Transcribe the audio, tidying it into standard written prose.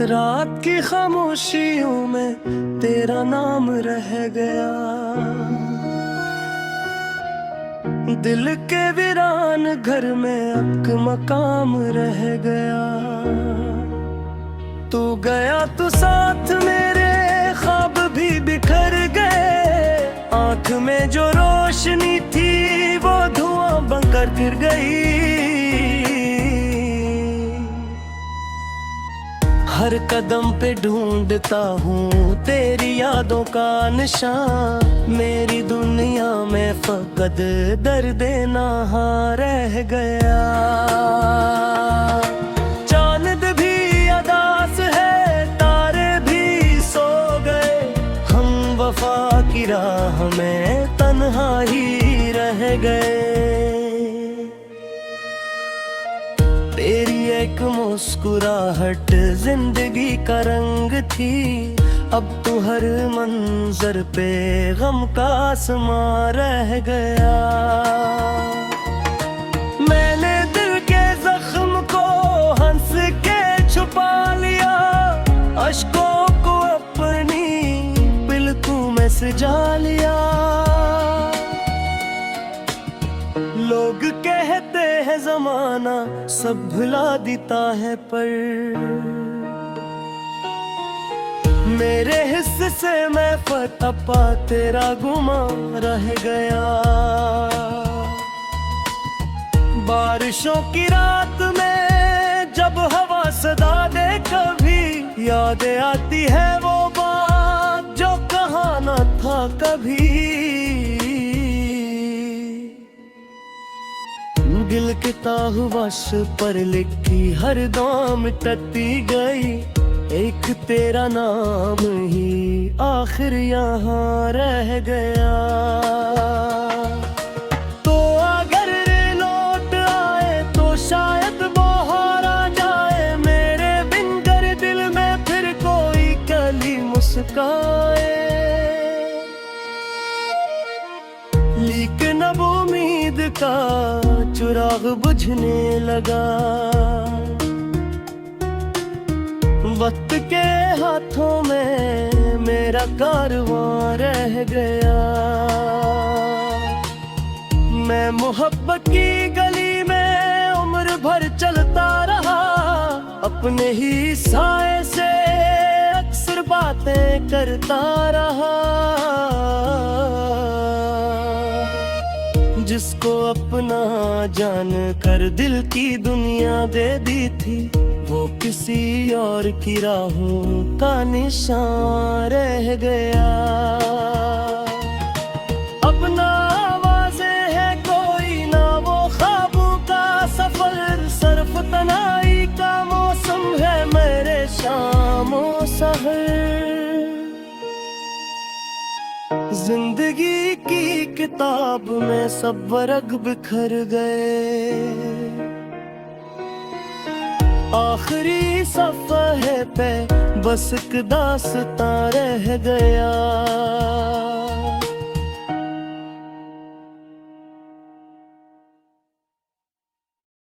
रात की खामोशियों में तेरा नाम रह गया, दिल के वीरान घर में अब मकाम रह गया। तू गया तो साथ मेरे ख्वाब भी बिखर गए, आंख में जो रोशनी थी वो धुआं बनकर गिर गई। हर कदम पे ढूंढता हूँ तेरी यादों का निशान, मेरी दुनिया में फकत दर्द नहा रह गया। चांद भी अदास है, तारे भी सो गए, हम वफा की राह में तन्हा ही रह गए। तेरी एक मुस्कुराहट जिंदगी का रंग थी, अब तो हर मंजर पे गम का आसमां रह गया। मैंने दिल के जख्म को हंस के छुपा लिया, अश्कों को अपनी पलकों में सजा लिया। लोग कहते हैं जमाना सब भुला देता है, पर मेरे हिस्से से मैं फता पा तेरा गुमा रह गया। बारिशों की रात में जब हवा सदा दे, कभी याद आती है वो बात जो कहा न था कभी। दिल के ताहवाश पर लिखी हर दाम टती गई, एक तेरा नाम ही आखिर यहाँ रह गया। तो अगर लौट आए तो शायद बाहर आ जाए, मेरे बिन कर दिल में फिर कोई कली मुस्काए। लेकिन अब उम्मीद का चिराग बुझने लगा, वक्त के हाथों में मेरा कारवां रह गया। मैं मोहब्बत की गली में उम्र भर चलता रहा, अपने ही साए से अक्सर बातें करता रहा। जिसको अपना जान कर दिल की दुनिया दे दी थी, वो किसी और की राहों का निशान रह गया। अपना आवाज़ें है कोई ना, वो ख्वाबों का सफर, सिर्फ तन्हाई का मौसम है मेरे शामो सहर। जिंदगी की किताब में सब वर्ग बिखर गए, आखिरी सफ़हे पे बस एक दास्तां रह गया।